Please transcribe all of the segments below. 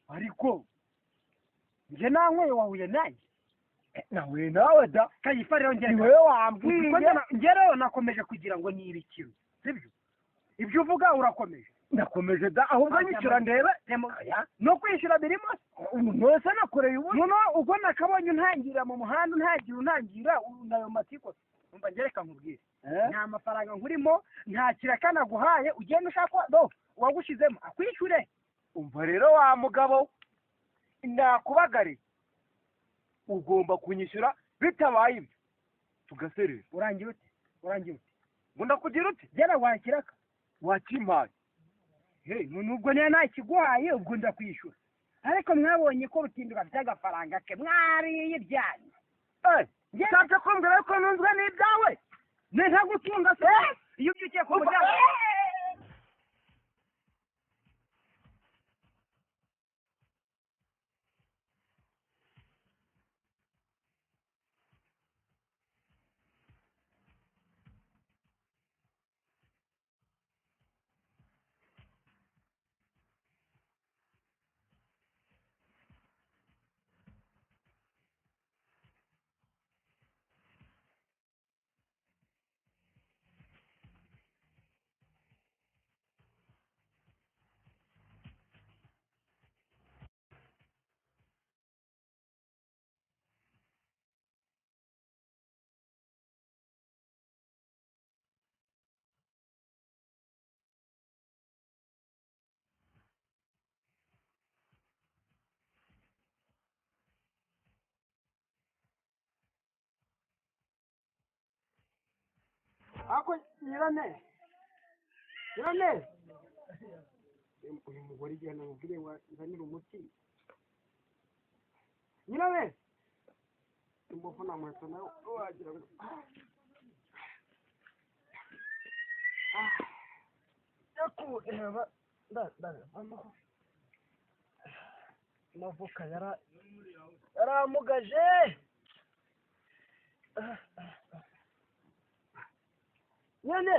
ariko nje nawe wahuye naye nawe nawe da Kayifa rero ni wewe wambwiye nje rero nakomeje kugira ngo ni ibikiro sibyo ibyo uvuga urakomeje ndakomeje da ahubwo nyicura ndebe no kwishyura birimo mwese nakoreye ubu nono ubwo nakabonye untangira mu muhanda untangira nayo matiko umva ngereka nkubwire nta mafaranga nkurimo nta kiraka naguhaye ugenda ushaka wagushizemo akwishyure umva rero wa mugabo nakubagare ugomba kunyishyura bitabaye ibyo tugaserera urangiye ute ngo ndakugira ute gera wakiraka wakimpaye nubwo niyo ntakiguhaye ubwo ndakwishyura ariko mwabonye ko rutindura by'agafaranga ke mwariye ibyanyu nshatse kumbwira ko nunzwe n'ibyawe ntagutunga se iyo ubyukiye ku muryango ako nyirane uyu mugore igihe namubwire wazanira umuti nyirane imbofu na muheto nawe wagira ngo yakureba amavuka yaramugaje nyane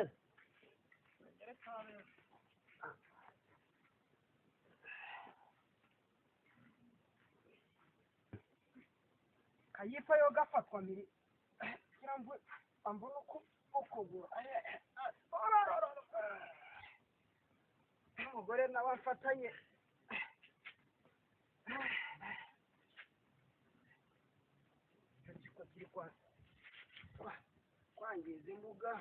Kayifa yo gafatwa miri kiramvu ambona ukugura umugore n'abafatanye kiri kwangiza imbuga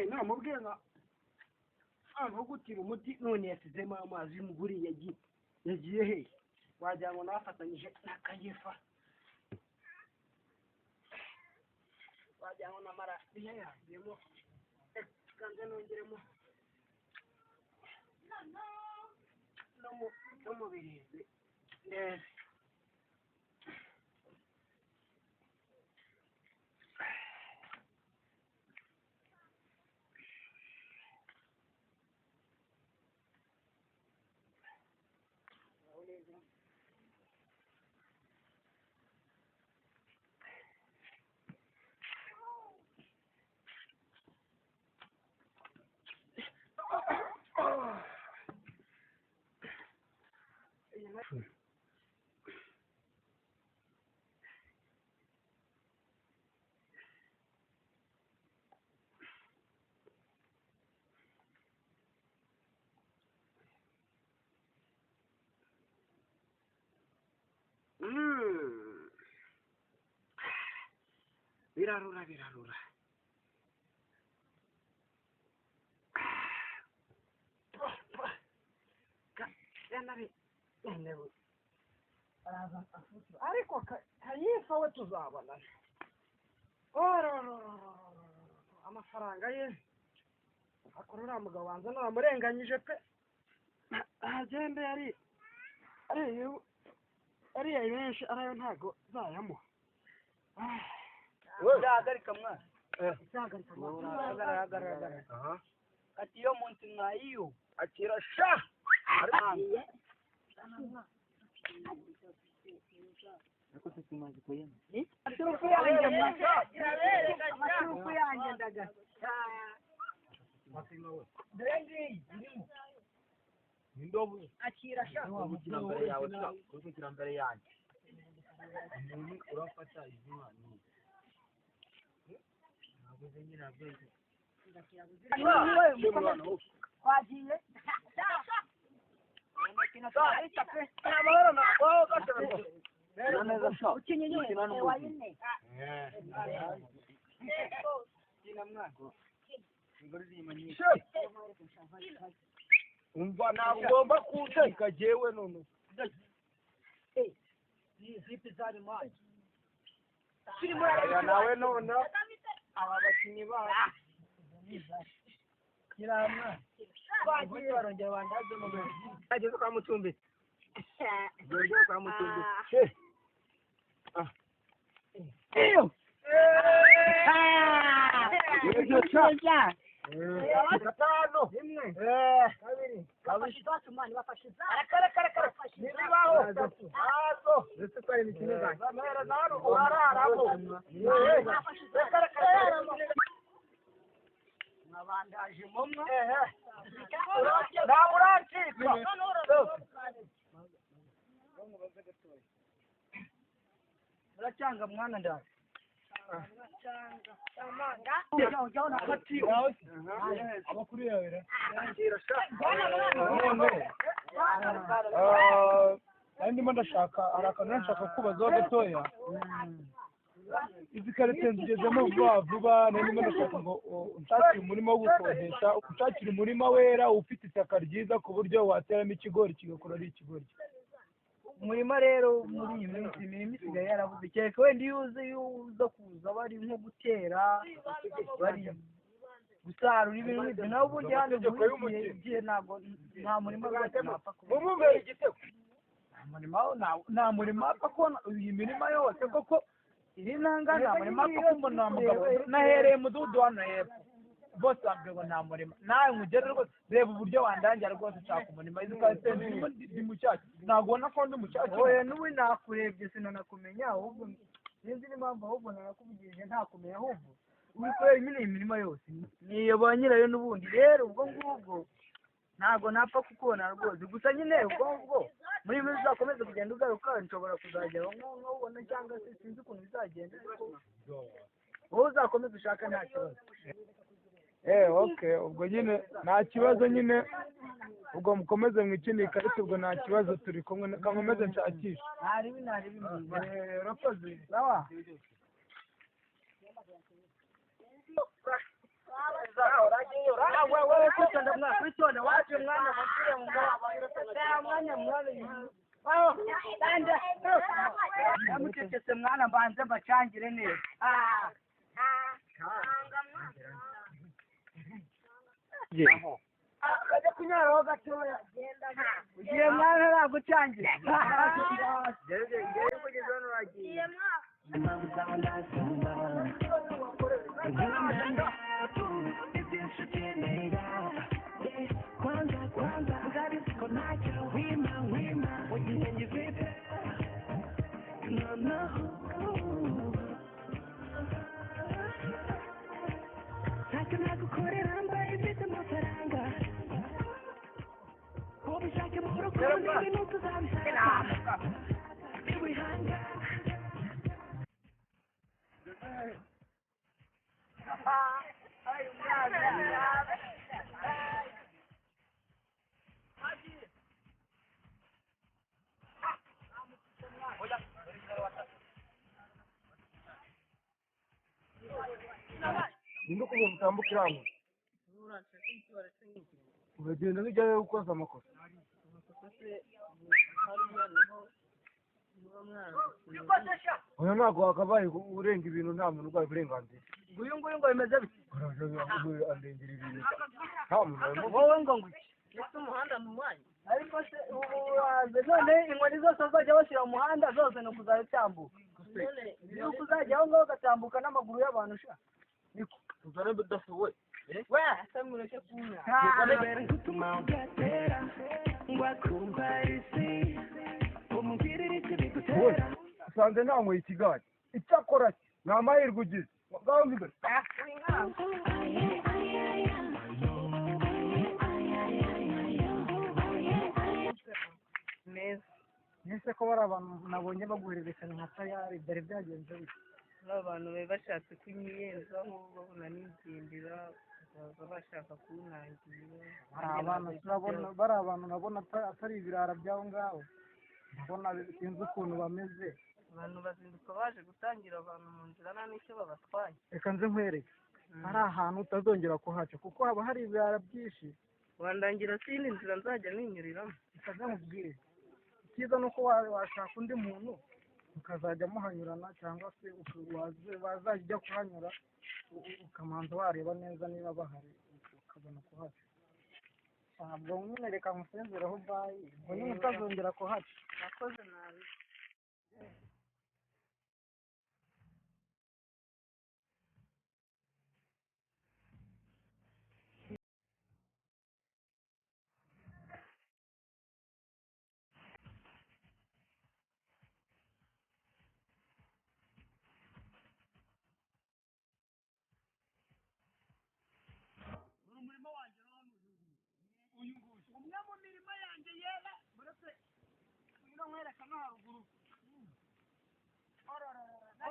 namubwiye ngo avugutira umuti none yasizemo amazi y'umuguri yagiye he wagira ngo nafatanyije na Kayifa wagira ngo namara yagiyemo kanze nongeremo no mu birezi neza birarura ariko Kayifa we tuzabona amafaranga ye akorera mugabo wanza naramurenganyije pe agende ariya benshi arayo ntago zayamuha Zahagarika mwana. hagarara Ati iyo munsi mwayiyo. Akira sha. amasuku yanjye ndaga Nindobu. akira sha Ukira mbere yawe ukira mbere yanjye. Umuntu urafata izina ni. Nabuze nyine abwenge. twagiye umva ntabwo ugomba kuteka jewe none nawe none aba bakinnyi bacu kiramwa twagiye barongera bandaze mu byo ageze kwa mutumbi ageze kwa mutumbi iyo gatanu rimwe kabiri bafashe izacu mani bafashe izacu ntibibaho hazo ndetse twari imikino zanjye bamuhereza hano urararamo nabandaje mumwe ntabwo urancika uracyanga mwana ndaje abakuru yawe ndimo ndashaka hari akantu nashaka kubazaho gatoya izi karitsiye nzigezemo vuba vuba ndimo ndashaka ngo unshakire umurima wo gukodesha unshakire umurima wera ufite itaka ryiza ku buryo wateramo ikigori kigakura ari ikigori umurima rero muri iyi minsi imirimo isigaye yarabuze kereka wenda iyo uza kuza bari nko gutera bari gusarura ibintu nk'ibyo nawe ubundi hano muri igihe ntabwo nta murima rwose napfa mumubere igitego nta murima apfa kubona iyi mirima yose koko iri ntanga nta murima apfa kumva nta mugabo nahereye mudugudu hano hepfo bose bambwiye ngo nta murima nawe nkugere rwose reba uburyo wandangira rwose ushaka umurima izi karitsiye ndimo ndi mushyashya ntabwo ubona ko ndi mushyashya oya n'ubu nakurebye sinanakumenya ahubwo sinzi n'impamvu ahubwo narakuvugirije ntakumenya ahubwo uri kubera nyine iyi mirima yose niyo ba nyirayo n'ubundi rero ubwo ngubwo ntabwo napfa kukubona rwose gusa nyine ubwo ngubwo muri minsi uzakomeza kugenda ugaruka nshobora kuzagera nk'ubona cyangwa se sinzi ukuntu bizagenda wowe uzakomeza ushaka nta kibazo okay ubwo nyine nta kibazo nyine ubwo mukomeze mwikiniye ikarita ubwo nta kibazo turi kumwe kankomeze nshakisha ntaribi urakoze sawa kwitonda waje mwana namucecetse mwana mbanze mbacangire neza kajya kunyaraho gatoya ugiye mwana nagucangira kugeza hano uragiye ninde kubona utambukira hano uragenda bijyayo ukoze amakosa oya ntabwo wakabaye urenga ibintu nta muntu urwaye uburenganzira nguyu ngo bimeze bite andengera ibintu nta muntu wowe ngo ngwiki ese umuhanda mu mwanya ariko se none inkoni zose bazajya bashyira mu muhanda zose ni ukuzatambuka ni ukuzajya aho ngaho ugatambuka n'amaguru y'abantu ushaka niko uzane budashoboye we asa mureke kunywa usanze ntanyweye ikigari icyakora ni amahirwe ugize ngaho imbere neza nese ko bari abantu nabonye baguhererekanya nka tayari byari byagenze bite abantu bari bashatse kunyiyenza nk'ubu babona n'igendera baza bashaka kunangira bari abantu nabona atari ibirara by'aho ngaho ndabona sinzi ukuntu bameze abantu bazinduka baje gutangira abantu mu nzira nta n'icyo babatwaye reka nze nkwereke hari ahantu utazongera kuhaca kuko haba hari ibirara byinshi wandangira sindi nzira nzajya ninyuriramo reka nze nkubwire icyiza ni uko washaka undi muntu ukazajya muhanyurana cyangwa se wazajya kuhanyura ukamanza wareba neza niba bahari ukabona kuhaca ntabwo nyine reka nkusezereho bayi ngo nyine utazongera kuhaca nakoze nabi umurimo wanjye uyu nguyu umwe mu mirimo yanjye yera buretse uno nkwereka no haruguru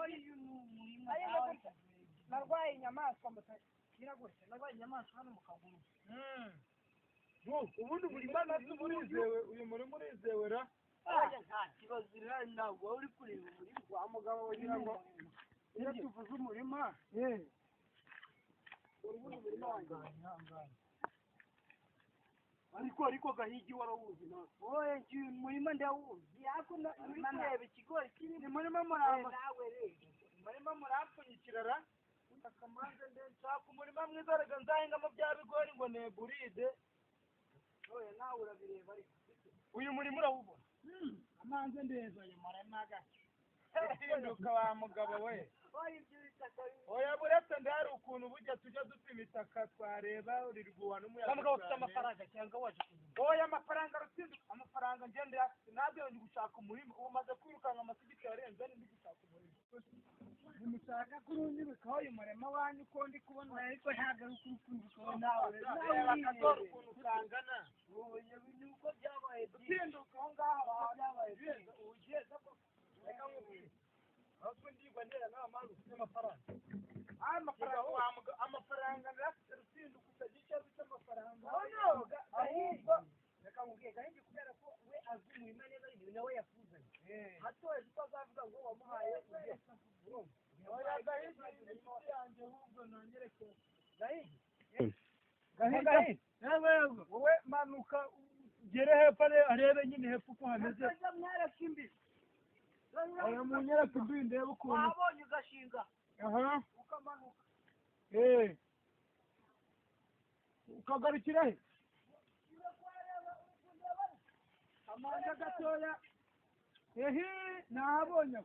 uyu ni umurimo narwaye inyamaswa kiragutse narwaye inyamaswa hano mu kaguru ubundi umurimo nabyo urizewe uyu murimo urizewe ra nta kibazo irahari ntabwo waba uri kureba umurimo wa mugabo wagira ngo iyo tuvuze umurima urubundi umurimo wanjye ariko gahigi warawuzi nawe oye umurima ndawuzi yakunda ureba ikigori kinini umurima murapfunyikira ra akamanza nshaka umurima mwiza rega nzahingamo bya bigori ngo neburide oye nawe urabireba ariko uyu murima urawubona amanza ndeza ayo marema gake hinduka wa mugabo we oya buretse ndahari ukuntu bujya tujya dupima itaka twareba urirwa n'umuyaga ntabwo ufite amafaranga cyangwa waje oya amafaranga rutsinda amafaranga ngende nabyo ndi gushaka umurimo umaze kwirukanka amasigiti yarenze ndi gushaka umurimo nimushaka kuri unyibikaho uyu murema wanyu uko ndi kubona ariko ntabwo ari ukurukundukaho nawe akazora ukuntu kangana ni uko byabaye dutsinduka aho ngaho byabaye byiza ugeze ko reka nkubwire aho twinjirwa ndera nawe amazi ufite amafaranga amafaranga rutsinduka utagira icyo bita amafaranga ahubwo reka nkubwire gahigi kubera ko we azi umurima neza ni nawe yakuzanye hatoye kuko azavuga ngo wamuhaye oya gahigi inshuti yanjye ahubwo nongereke gahigi wowe manuka ugere hepfo arebe nyine hepfo uko hameze mwereke imbi oya munyereke imbi ndebe ukuntu wabonye ugashinga ukamanuka ukagarukira he amanda gatoya nahabonye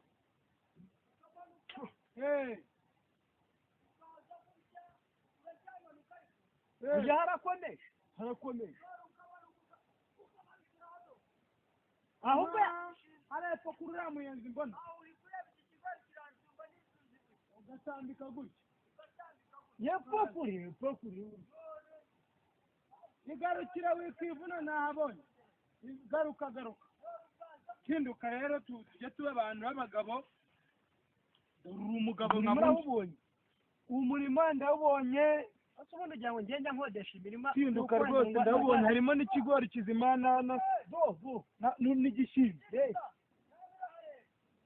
ujya harakomeye ahubwo harepfo kuri uriya muyenzi mbona ugatambika gutya yepfo kuri igarukira wikivuna nahabonye garuka kinduka rero tujye tuba abantu b'abagabo uri umugabo nkabonye umurima ndawubonye ubundi ugira ngo ngende nkodesha imirima kinduka rwose ndawubonye harimo n'ikigori kizima n'igishyimbo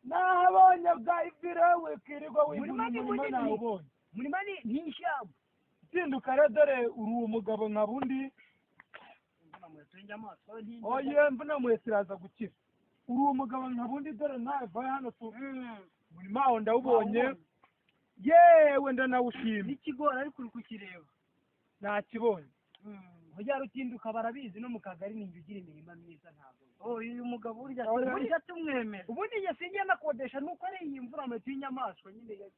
nahabonye bwa ivira wikirirwa wibona umurima nawubonye umurima ni ishyamba kinduka rero dore uri umugabo nkabundi oye mvuna muhetse iraza gukira uri umugabo nkabundi dore nawe vaye hano umurima wawe ndawubonye yewe ndanawushima n'ikigori ariko uri kukireba nakibonye ujya rutinduka barabizi no mu kagari ninjye ugira imirima myiza ntabwo uyu mugabo burya tumwemera ubundi njye sinjye nakodesha nuko ari iyi mvura amata y'inyamaswa nyine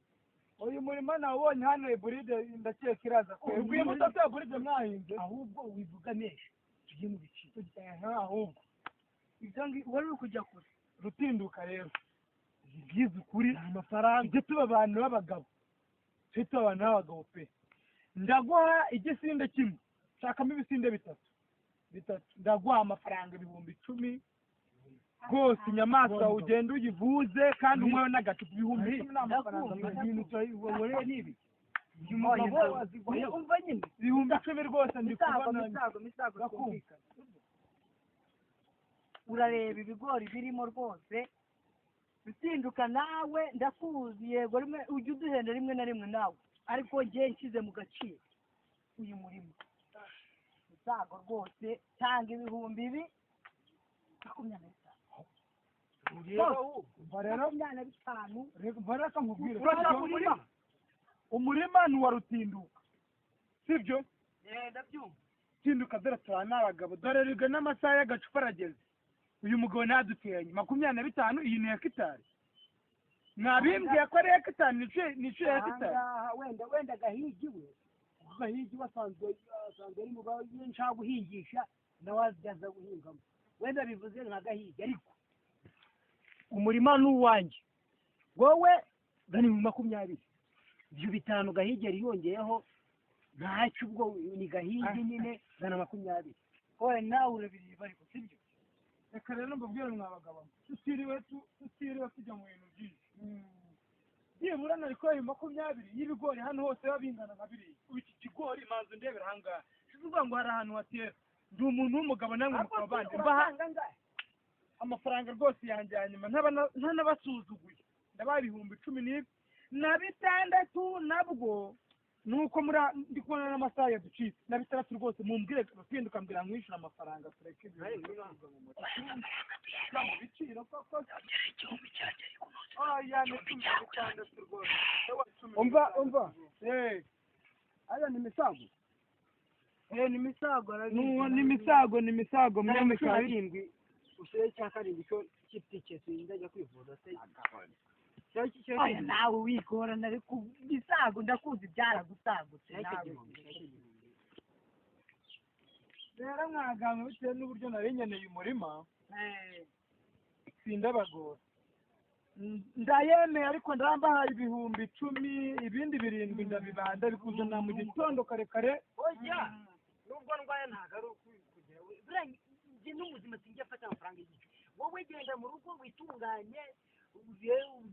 uyu murima nawubonye hano iburide ndakeka iraza kwera uyu mutatu ya buride mwahinze ahubwo wivuga menshi tujye mu biciro ahubwo ibyo wari uri kujya kure rutinduka rero byiza ukuri amafaranga ibyo tuba abantu b'abagabo tujye tuba abantu b'abagabo pe ndaguha igisinde kimwe shakamo ibisinde bitatu ndaguha amafaranga 10,000 rwose inyamaswa ugenda uyivuze kandi unyweho n'agacupa 10,000 n'amafaranga ibintu n'ibi umva nyine 10,000 rwose ndi kubona misago urareba ibigori birimo rwose bitinduka nawe ndakuzi yego rimwe ujya uduhenda rimwe na rimwe nawe ariko njye nshyize mu gaciro uyu murimo misago rwose tanga 2,000 25 umurima ni uwa rutinduka sibyo ndabyumva tinduka dore turana abagabo dore riga n'amasaha y'agacupa arageze uyu mugabo ntaduteranye 25 iyi ni hegitari mwabimbwiye ko ari hegitari nico hegitari wenda gahigi wasanzwe ari mu nshaka guhingisha nawe azaza guhingamo wenda bivuze nka gahigi ariko umurima ni uwanjye wowe gani mu 20 ibyo 5 gahigi yari yongeyeho ntacyo ubwo ni gahigi nyine gana 20 wowe nawe urabireba ariko sibyo reka rero mbabwire mwabagabo tutiriwe tujya mu bintu byinshi byibura nariko 20 y'ibigori hano hose babingana nka biriya iki kigori manzu ndebera ahangaha sivuga ngo hari ahantu hatera ndi umuntu w'umugabo namwe mukaba bandi amafaranga rwose yanjyanye ntanabasuzuguye ndabaha 10,000 na 6 nabwo nuko ndi kubona n'amasaha yaducitse na 6 rwose mumbwire rutinduka mbwira mwishyura amafaranga tureke ibiciro koko umva aya ni misago ni misago mwene 7 useye cya 7 cyo kitike sinjya kwivuza se oya nawe wigorana ariko misago ndakuzi byaragusagutse rero mwaganga bitewe n'uburyo nari nkeneye umurima sindabagora ndayemeye ariko ndambahaye 10,000 ibindi 7 ndabibanda bikuzana mu gitondo kare oya nubwo ndwaye ntago ari ukugira njye n'ubuzima sinjya afata amafaranga y'igice wowe genda mu rugo witunganye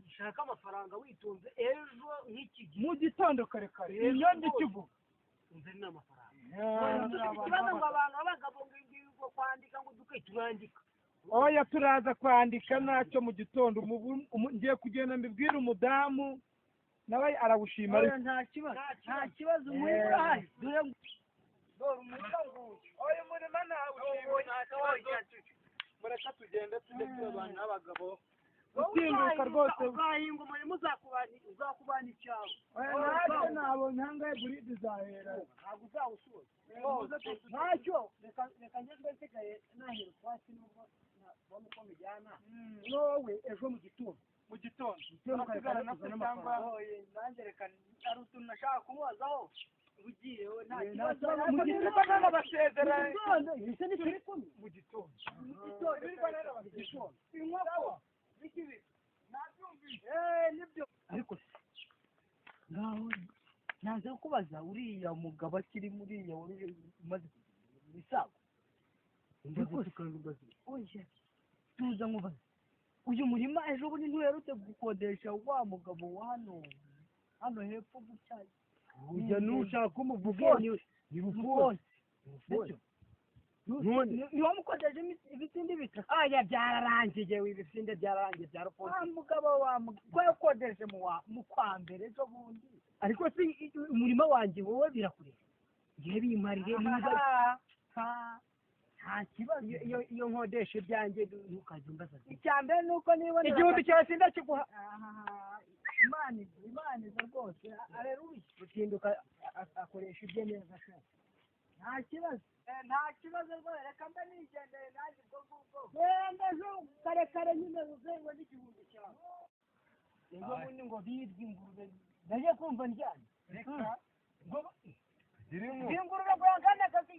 ushaka amafaranga witunze ejo nk'iki mu gitondo kare inyongi kivuga unzari n'amafaranga ikibazo ngo abantu abagabo ngo kwandika ngo duke turandika oya turaza kwandika ntacyo mu gitondo ngiye kugenda mbibwira umudamu nawe arawushima ariko nta kibazo umurima ahari dore oya umurima mureka tugende tujye abantu n'abagabo utinduka rwose uzahinga umurimo uzakubana icyawe natwe nabonye ahangahe buride izahera ntabwo uzawusura ntacyo reka ngezwe nsigaye nahera utwatsi n'ubwo mbona uko mbijyana wowe ejo mu gitondo ukasigara nafite cyangwa nanjye reka hari utuntu nashaka kumubazaho ugiye we nta kibazo mu gitondo n'abasezera mu gitondo inkoko nibyo ariko ngaho nanze kubaza uriya mugabo akiri muriya umaze misago oya tuza nkubaza uyu murima ejo bundi ntuherutse gukodesha wa mugabo wa hano hepfo gucyayi ujya nushaka umuvuge ni bufonse ntiwamukodeje ibisinde bita aya byararangiye ibisinde byararangiye bya rufonse mugabo ko yakodeje mu kwa mbere ejo bundi ariko si umurima wanjye wowe birakureba ngiye bimarire niba nta kibazo iyo nkodesha ibyanjye ntukajya umbaza icya mbere ni uko niba 1,000 cyawe sindakiguha imana iza rwose areruye rutinduka akoresha ibye neza ashaka nta kibazo rwose reka mbe nigendeye nanjye ubwo ngubwo wenda ejo kare nyine uzengo n'igihumbi cyawe ejo bundi ngo birye ingurube nagiye kumva njyanye reka ingurube guhangana akazi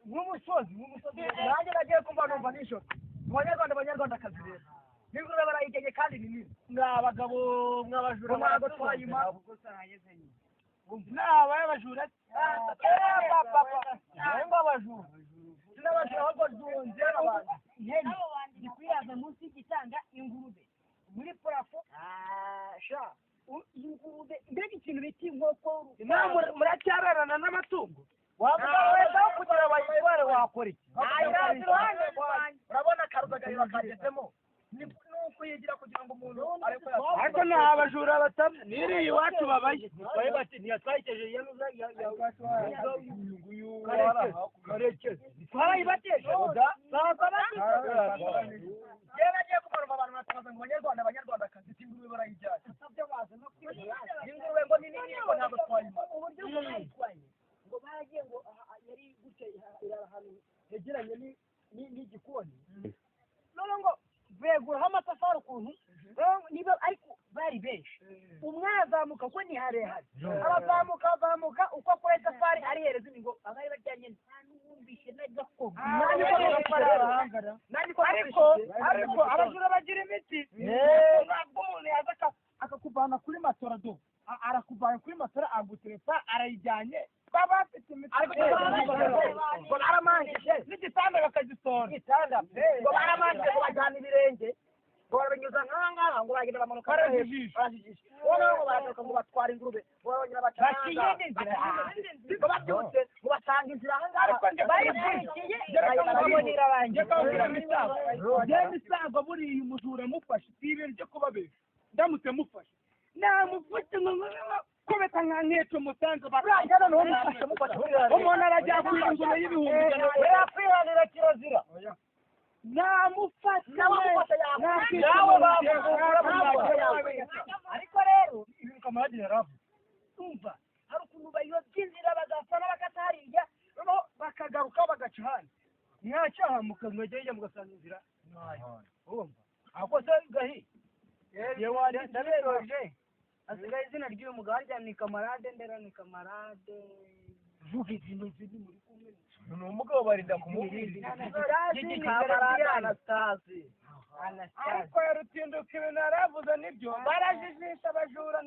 nk'umusozi nanjye nagiye kumva numva nijoro abanyarwandakazi rero n'ingurube barayigenge kandi ni nini mwabagabo mwabajura ntabwo twayima n'abajura abajura n'abajura ahubwo zunze abantu ihene zikwiyaza munsi y'igitanda ingurube muri parafo ingurube mbega ikintu bita inkoko muracyararana n'amatungo wavuga wenda kugira bayitware wakora iki urabona akarugagari bakagezemo nuko yigira kugira ngo umuntu ariko nta abajura batamwe niriye iwacu babaye baye bati ntiyatwayikeje yanuza karekezi twayibateje yera agiye kumaruma abantu batabaza ngo abanyarwandakazi ingurube barayijyana ingurube ngo ni nini ngo ntabwo twayimara uburyo bwayitwaye ngo baragiye ngo yari gutya ahantu hegeranye n'igikoni none ngo beguraho amatafari ukuntu niba ariko bari benshi umwe azamuka ko ni harehare abazamuka uko akora itafari arihereza ngo abari bajyanye n'uwumvishe n'agakombe ariko abajura bagira imiti ntabwo umuntu yaza akakuvana kuri matora do arakuvana kuri matora aguteresa arayijyanye baba bafite imiti ngo baramanjije n'igitanda bakagisora ngo baramanjije ngo bajyana ibirenge ngo baranyuza nk'ahangaha ngo bagenda bamanuka barajijisha noneho ngo baragaruka ngo batwara ingurube ngo barongera bacanga ngo babyutse ngo basanga inzira ahangaha bayikurikiye babonera abanjye misago buriya umujura mufashe si ibintu byo kubabesha ndamutse mufashe namufashe kubeta nka nk'ejo musanze barangana n'umufashe mufashe umuntu arajya kwira ingurube y'ibihumbi yakwihanira kirazira namufashe ariko rero ibintu kamaradi yaravuze umva hari ukuntu bayobya inzira bagafana bakatahariya noneho bakagaruka bagaca ahandi ntiyacyaha mukangwegeye mugasanga inzira ntayo urumva ako se gahi ndaberoje asigaye izina ry'uyu mugabo harya ni kamarade ndera ni kamarade vuga izintu ziri muri kumwe ni umugabo barinda kumubwira Anastase ariko yarutinduka ibintu yaravuze nibyo barajijisha abajura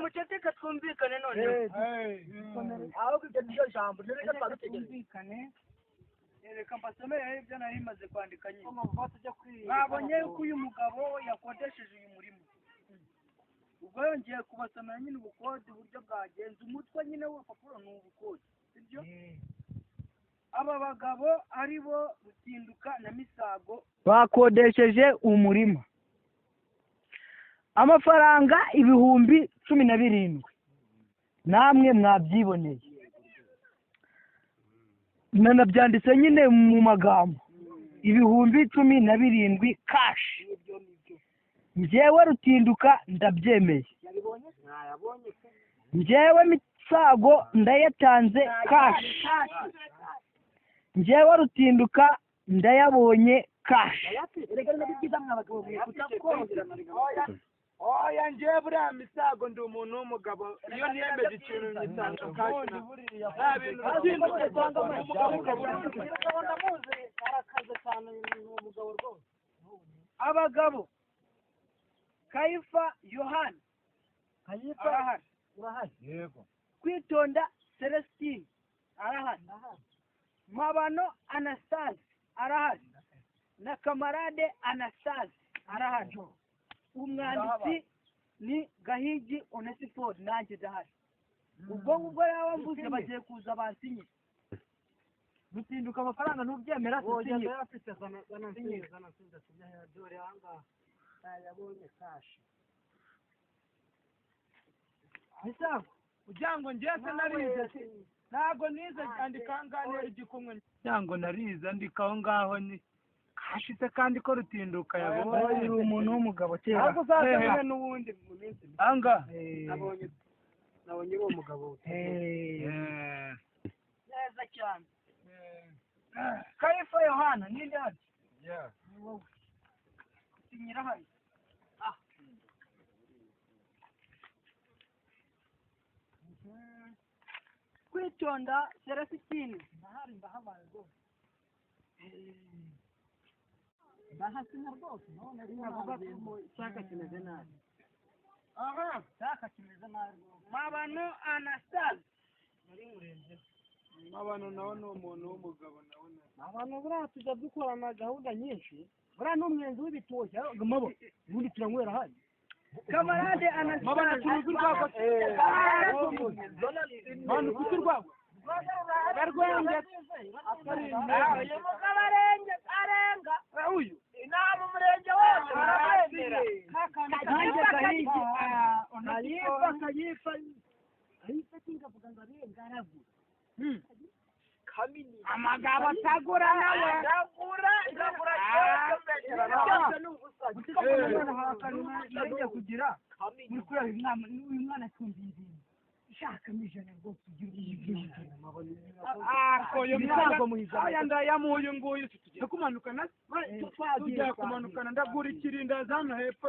muceceka twumvikane none ahubwo ibyo niryo jambo reka twadutegereze reka mbasomere ibyo nari maze kwandika nyine babonye yuko uyu mugabo yakodesheje uyu murimo ubwo yongeye kubasomera nyine ubukode uburyo bwagenze umutwe nyine w'urupapuro ni ubukode sibyo aba bagabo ari bo Rutinduka na Misago bakodesheje umurima amafaranga 17,000 namwe mwabyiboneye nanabyanditse nyine mu magambo 17,000 cash njyewe Rutinduka ndabyemeye njyewe Misago ndayatanze cash njyewe Rutinduka ndayabonye cash oya njyewe buriya Misago ndi umuntu w'umugabo iyo niyemeje ikintu nyitanga cash nta bintu Rutinduka cyangwa umugabo ndamuzi arakaze cyane n'umugabo rwose abagabo Kaifa Yohana arahari yego Kwitonda Celestine arahari Mabano Anastase arahari na Kamarade Anastase arahari umwanditsi ni Gahigi Onesiford nanjye dahari ubwo ngubwo rero mvuze bagiye kuza bansinye Rutinduka amafaranga ntubyemera sinye afite dore hanga yabonye cash Misago ujango njese narize ntago nize andika nganera igikumwe nyango narize andikaho ngaho ni kashitse kandi ko Rutinduka yabonye umuntu w'umugabo cyera ntabwo uzazana n'ubundi mu minsi anga nabonye nabonye uwo mugabo neza cyane Kayifa Yohana ninde hano wowe sinyira hano kwitonda Celestine ndahabaye rwose ndahasina rwose none navuga ko icyaka kimeze nabi icyaka kimeze nabi mabano Anastase muri murenze mabano nawe ni umuntu w'umugabo nawe abantu buriya tujya dukorana gahunda nyinshi buriya n'umwenzi w'ibitoki mabo ubundi turanywera hano kamarade Anastase mabano turuzi urwagwa mabano ufite urwagwa barwenge uyu mugabo arenga uyu inama umurenge wose barabendera kayifa kingavuga ngo arenga aragura amagabo atagura nawe ndagura kugira muri kureba inama uyu mwana atumviye ibintu shakamo ijana rwose yamuye nguyu tujya kumanukana tujya kumanukana ndagura ikirindazi hano hepfo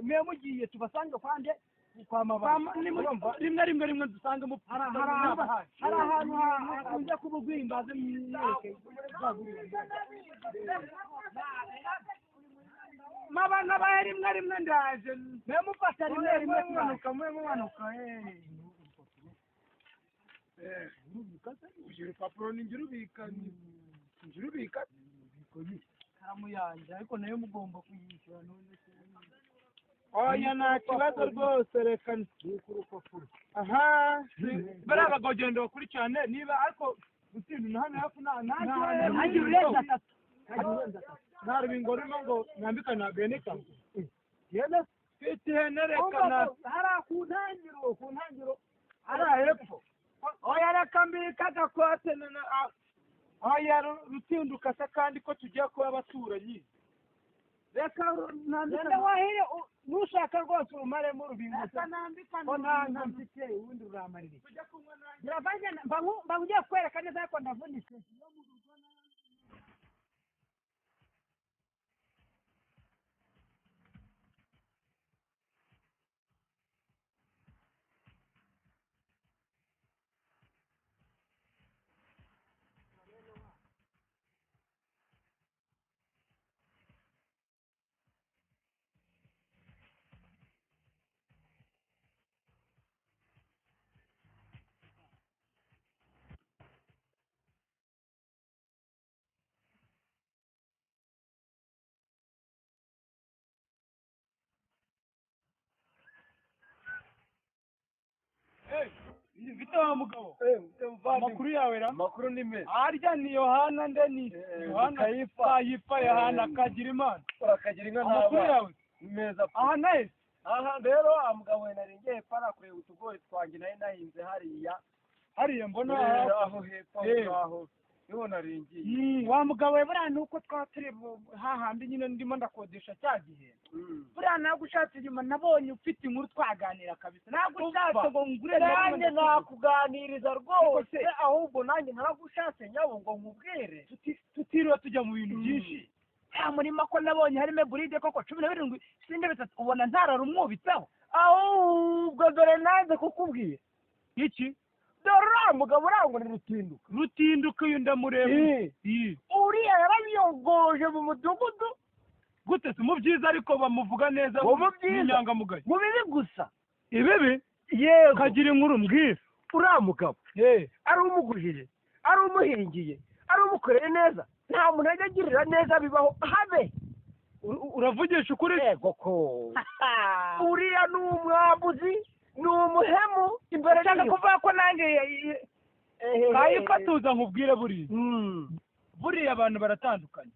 mwebwe mugiye tubasange kwande kwa mabano rimwe dusanga mu hari ahantu hakunze kuba urwimbaze mwireke mabana baye rimwe ndaje mufata rimwe mumanuka urupapuro ninjye urubika karamu yanjye ariko nayo mugomba kuyishyura none oya nta kibazo rwose reka aha bariya bagogenda bakurikirane niba ariko gutsinda na hano hafi ntagira urenze atatu nta rubingo rurimo ngo mwambikane agahenika mfite ihene rekana hariya ku ntangiro hariya hepfo oya reka mbika agakote oya rutinduka se kandi ko tugiye kuba abaturanyi reka nambika wahire nushaka rwose urumaremo urubingo ko nta mfite ubundi ruramarire mba ugiye kwereka neza ariko ndavunitse mfite wa mugabo amakuru yawe ra amakuru ni meza harya ni Yohana ndeni Yohana Kayifa Yohana akagira imana akagira inka amakuru yawe ni meza aha nahise aha rero amugabo we naringiye para kureba utugori twanjye nayo nahinze hariya mbona aho hepfo aho niho naringiye wa mugabo we buriya ni uko twaba turi hahandi nyine ndimo ndakodesha cya gihe buriya ntabwo ushatse inyuma nabonye ufite inkuru twaganira kabisa ntabwo ushatse ngo ngure nanjye nakuganiriza rwose ahubwo nanjye ntabwo ushatse nyabo ngo nkubwire tutiriwe tujya mu bintu byinshi murima ko nabonye harimo buride koko 17 sinde bitatu ubona ntararumwubitseho ahubwo dore nanze kukubwira iki dore uriya mugabo urangwa ni rutinduka uyu ndamureba uriya yarabiyogoje mu mudugudu gute si mu byiza ariko bamuvuga neza n'inyangamugayo mu bibi gusa ibibi yego kagira inkuru mbwira uriya mugabo ari umugujije ari umuhingiye ari umukoreye neza nta muntu ajya agirira neza bibaho habe uravugisha ukuri yego ko uriya ni umwambuzi ni umuhemu imbere nshaka kuvuga ko nanjye Kayifa tuza nkubwire buriya abantu baratandukanye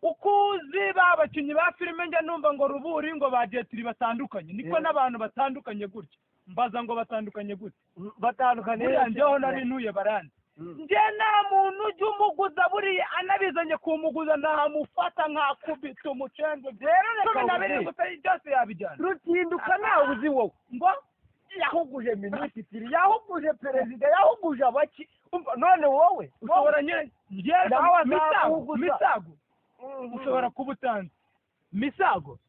uko uzi babakinnyi ba filime njya numva ngo ruburi ngo bagetiri batandukanye niko n'abantu batandukanye gutya mbaza ngo batandukanye gute batandukanye buriya njyeho nari ntuye barandi njye nta muntu ujya umuguza buriya anabizanye kumuguza ntamufata nkakubita umucengo rero reka nabiri byose yabijyana rutinduka nawe uzi wowe ngo yahuguje minisitiri yahuguje perezida yahuguje abaki none wowe ushobora nyine misago ushobora kuba utanze misago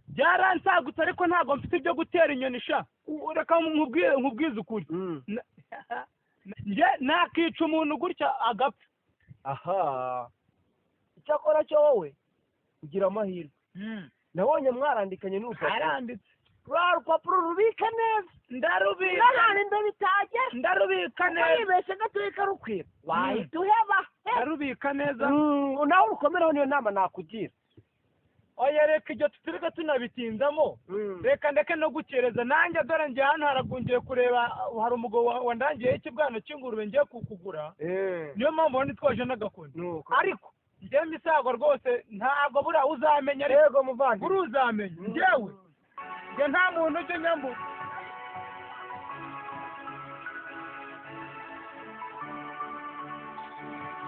byaransagutse ariko ntabwo mfite ibyo gutera inyoni sha reka nkubwize ukuri njye nakica umuntu gutya agapfa aha icyakora cyo wowe ugira amahirwe nabonye mwarandikanye n'urupapuro aranditse rwa rupapuro rubika neza ndarubika n'ahandi ndo bitajya ndarubika neza wibeshye gatoya karukwira wahita uheba ndarubika neza nawe urukomeraho niyo nama nakugira oya reka ibyo tutireka tunabitinzamo reka ndeke no gukereza nanjye dore njye hano haragungiye kureba hari umugabo wandangiyeho ikibwana cy'ingurube ngiye kukugura niyo mpamvu wari twaje n'agakoni ariko njyewe misago rwose ntabwo buriya uzamenya yego muvandi buriya uzamenya njyewe njye nta muntu ujya nyambuka